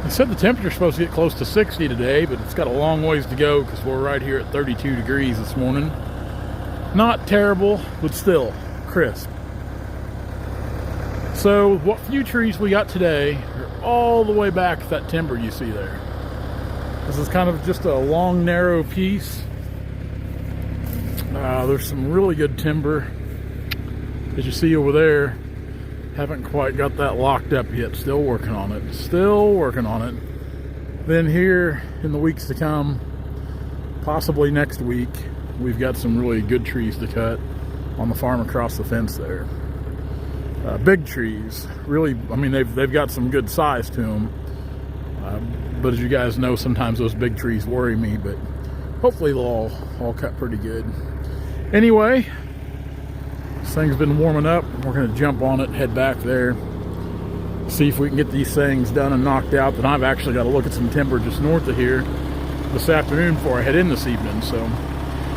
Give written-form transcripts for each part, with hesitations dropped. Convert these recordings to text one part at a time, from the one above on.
They said the temperature's supposed to get close to 60 today, but it's got a long ways to go because we're right here at 32 degrees this morning. Not terrible, but still crisp. So what few trees we got today are all the way back at that timber you see there. This is kind of just a long, narrow piece. There's some really good timber, as you see over there. Haven't quite got that locked up yet. Still working on it. Still working on it. Then here in the weeks to come, possibly next week, we've got some really good trees to cut on the farm across the fence there. Big trees. Really, I mean, they've got some good size to them. But as you guys know, sometimes those big trees worry me. But hopefully they'll all cut pretty good. Anyway, this thing's been warming up. We're going to jump on it, head back there, see if we can get these things done and knocked out. Then I've actually got to look at some timber just north of here this afternoon before I head in this evening. So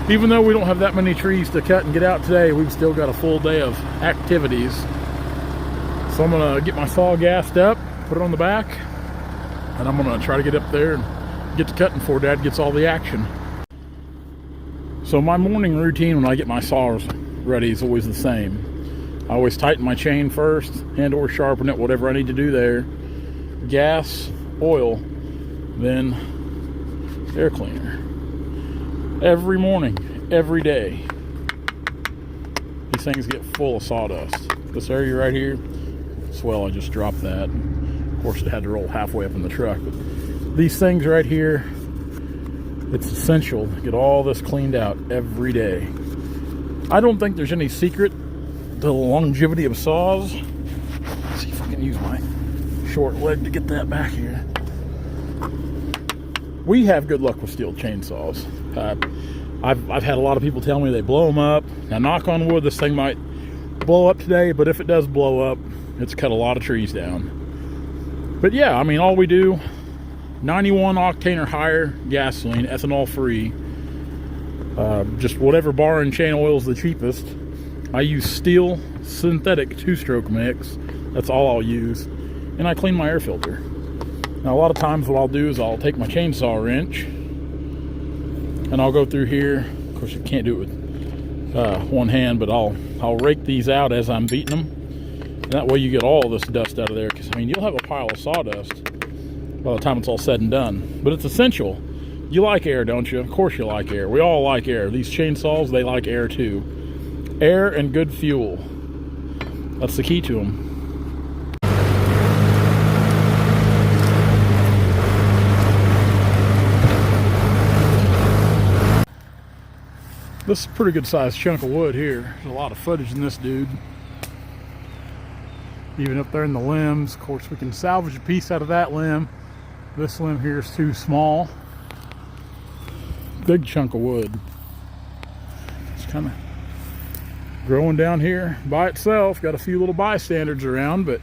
even though we don't have that many trees to cut and get out today, we've still got a full day of activities. So I'm going to get my saw gassed up, put it on the back, and I'm going to try to get up there and get to cutting before Dad gets all the action. So my morning routine when I get my saws ready is always the same. I always tighten my chain first and or sharpen it, whatever I need to do there. Gas, oil, then air cleaner. Every morning, every day. These things get full of sawdust. This area right here, swell, I just dropped that. Of course, it had to roll halfway up in the truck. But these things right here, it's essential to get all this cleaned out every day. I don't think there's any secret to the longevity of saws. Let's see if I can use my short leg to get that back here. We have good luck with steel chainsaws. I've had a lot of people tell me they blow them up. Now, knock on wood, this thing might blow up today, but if it does blow up, it's cut a lot of trees down. But yeah, I mean, all we do, 91 octane or higher gasoline, ethanol free. Just whatever bar and chain oil is the cheapest. I use Steel synthetic 2-stroke mix. That's all I'll use. And I clean my air filter. Now a lot of times what I'll do is I'll take my chainsaw wrench and I'll go through here. Of course you can't do it with one hand, but I'll rake these out as I'm beating them. And that way you get all this dust out of there. Because I mean, you'll have a pile of sawdust by the time it's all said and done. But it's essential. You like air, don't you? Of course you like air. We all like air. These chainsaws, they like air too. Air and good fuel. That's the key to them. This is a pretty good sized chunk of wood here. There's a lot of footage in this dude. Even up there in the limbs. Of course, we can salvage a piece out of that limb. This limb here is too small. Big chunk of wood. It's kind of growing down here by itself. Got a few little bystanders around, but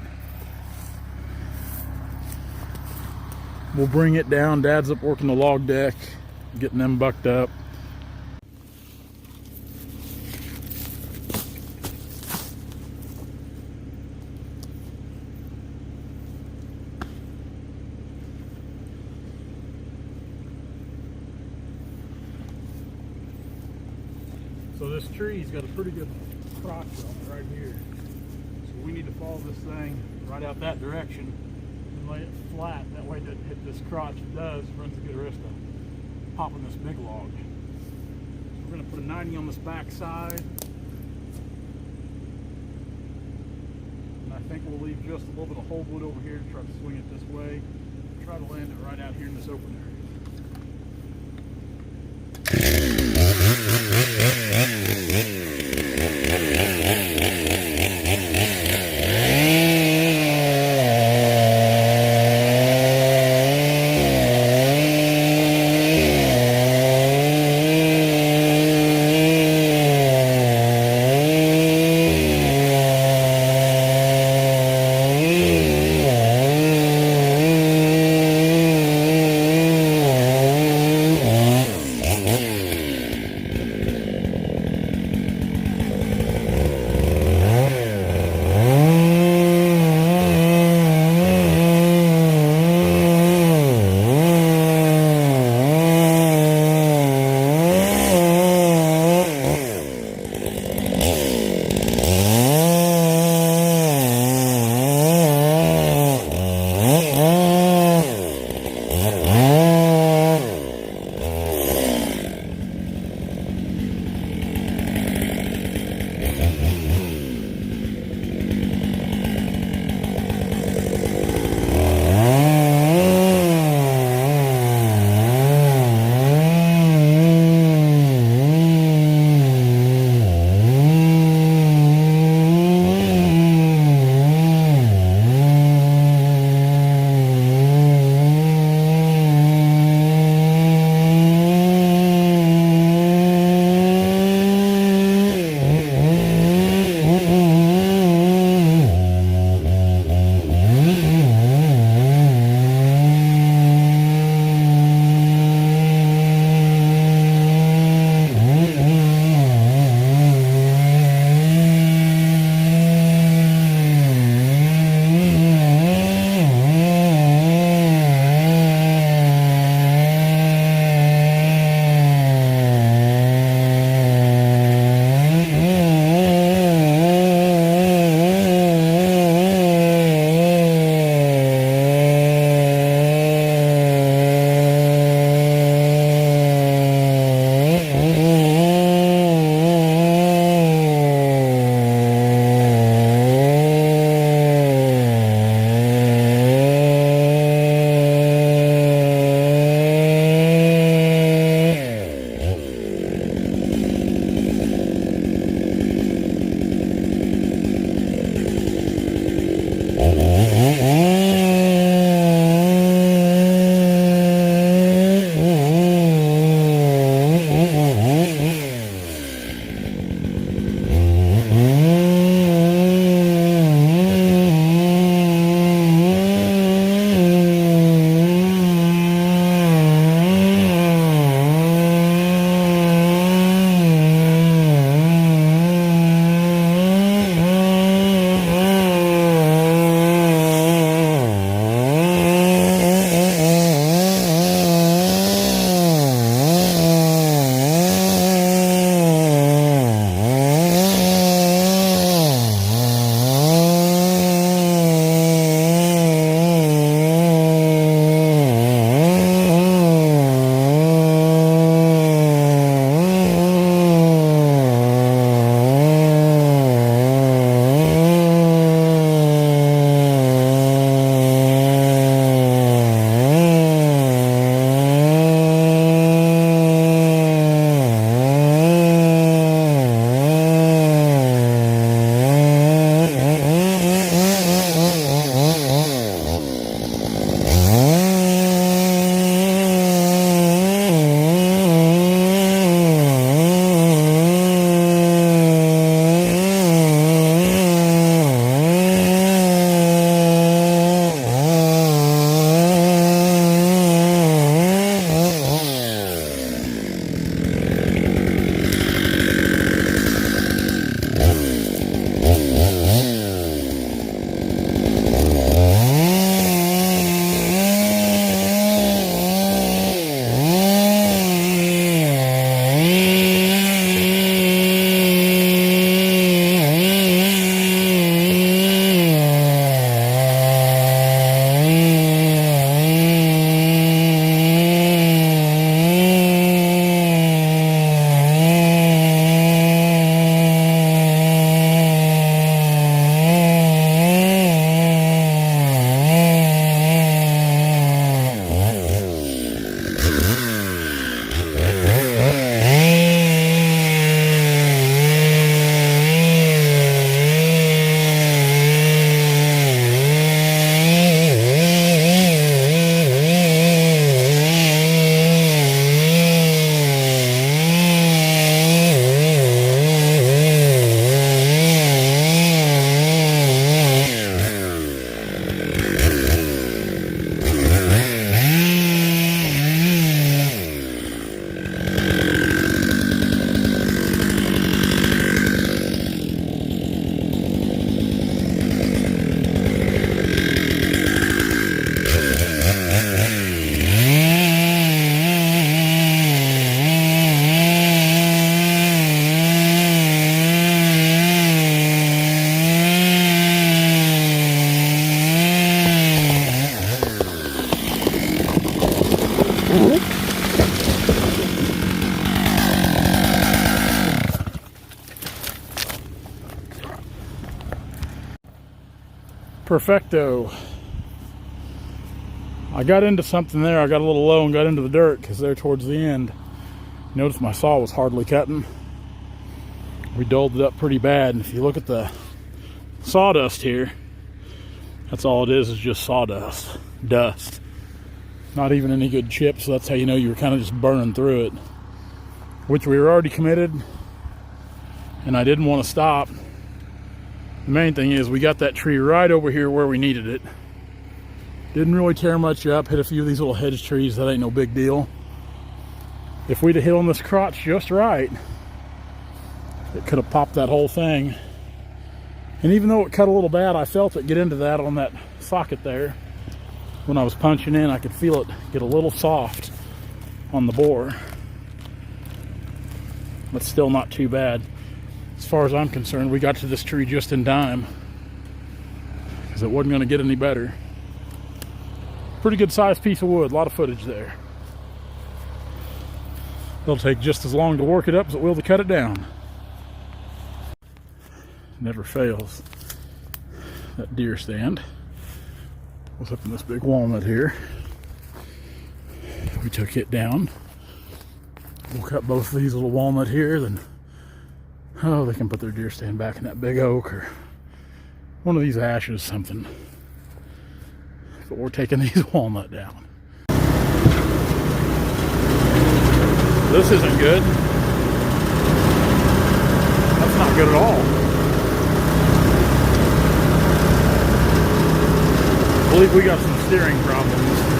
we'll bring it down. Dad's up working the log deck, getting them bucked up. So this tree's got a pretty good crotch on it right here. So we need to follow this thing right out that direction and lay it flat. That way it doesn't hit this crotch. If it does, it runs a good risk of popping this big log. So we're going to put a 90 on this back side. And I think we'll leave just a little bit of whole wood over here to try to swing it this way. Try to land it right out here in this open area. Perfecto. I got into something there. I got a little low and got into the dirt because there towards the end, notice my saw was hardly cutting. We dulled it up pretty bad, and if you look at the sawdust here, that's all it is just sawdust. Dust. Not even any good chips, so that's how you know you were kind of just burning through it. Which we were already committed, and I didn't want to stop. The main thing is we got that tree right over here where we needed it. Didn't really tear much up, hit a few of these little hedge trees, that ain't no big deal. If we'd have hit on this crotch just right, it could have popped that whole thing. And even though it cut a little bad, I felt it get into that on that socket there. When I was punching in, I could feel it get a little soft on the bore. But still not too bad. As far as I'm concerned, we got to this tree just in time, because it wasn't going to get any better. Pretty good sized piece of wood, a lot of footage there. It'll take just as long to work it up as it will to cut it down. Never fails. That deer stand was up in this big walnut here. We took it down. We'll cut both of these little walnut here, then they can put their deer stand back in that big oak or one of these ashes, something. But we're taking these walnut down. This isn't good. That's not good at all. I believe we got some steering problems.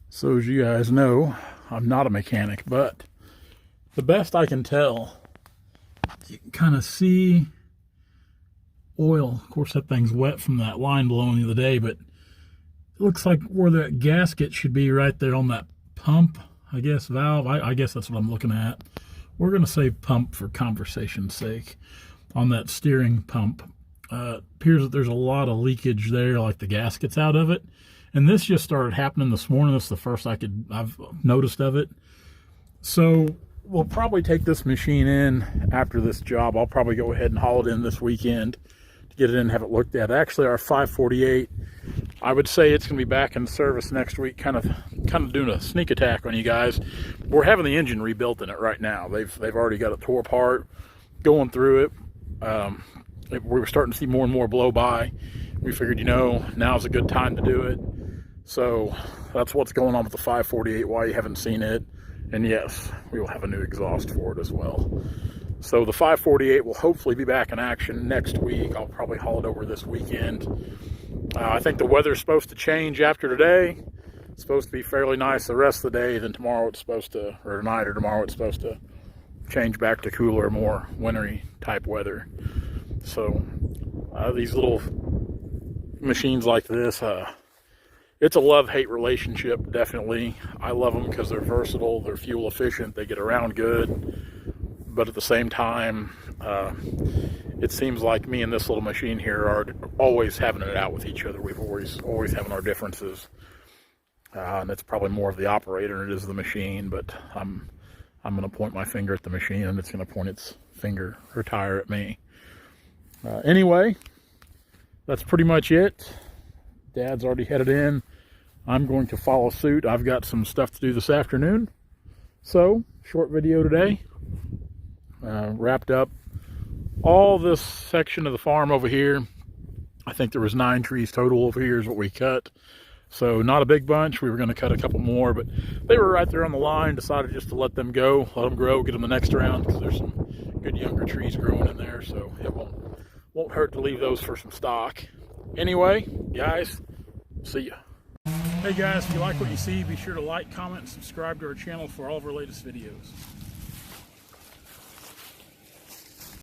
So as you guys know, I'm not a mechanic, but the best I can tell, you can kind of see oil. Of course, that thing's wet from that line blowing the other day, but it looks like where that gasket should be right there on that pump, I guess, valve. I guess that's what I'm looking at. We're going to say pump for conversation's sake. On that steering pump, appears that there's a lot of leakage there, like the gasket's out of it. And this just started happening this morning. This is the first I've noticed of it. So we'll probably take this machine in after this job. I'll probably go ahead and haul it in this weekend to get it in and have it looked at. Actually, our 548, I would say it's going to be back in service next week, kind of doing a sneak attack on you guys. We're having the engine rebuilt in it right now. They've already got it tore apart, going through it. We were starting to see more and more blow by. We figured, now's a good time to do it. So that's what's going on with the 548, why you haven't seen it. And yes, we will have a new exhaust for it as well. So the 548 will hopefully be back in action next week. I'll probably haul it over this weekend. I think the weather's supposed to change after today. It's supposed to be fairly nice the rest of the day. Then tomorrow it's supposed to, or tonight or tomorrow, it's supposed to change back to cooler, more wintry type weather. So these little machines like this, it's a love-hate relationship, definitely. I love them because they're versatile, they're fuel efficient, they get around good. But at the same time, it seems like me and this little machine here are always having it out with each other. We've always having our differences. And it's probably more of the operator than it is the machine, but I'm going to point my finger at the machine and it's going to point its finger or tire at me. Anyway, that's pretty much it. Dad's already headed in. I'm going to follow suit. I've got some stuff to do this afternoon. So, short video today. Wrapped up all this section of the farm over here. I think there was 9 trees total over here is what we cut. So, not a big bunch. We were going to cut a couple more, but they were right there on the line. Decided just to let them go, let them grow, get them the next round, because there's some good younger trees growing in there. So, it won't hurt to leave those for some stock. Anyway, guys, see ya. Hey guys, if you like what you see, be sure to like, comment, and subscribe to our channel for all of our latest videos.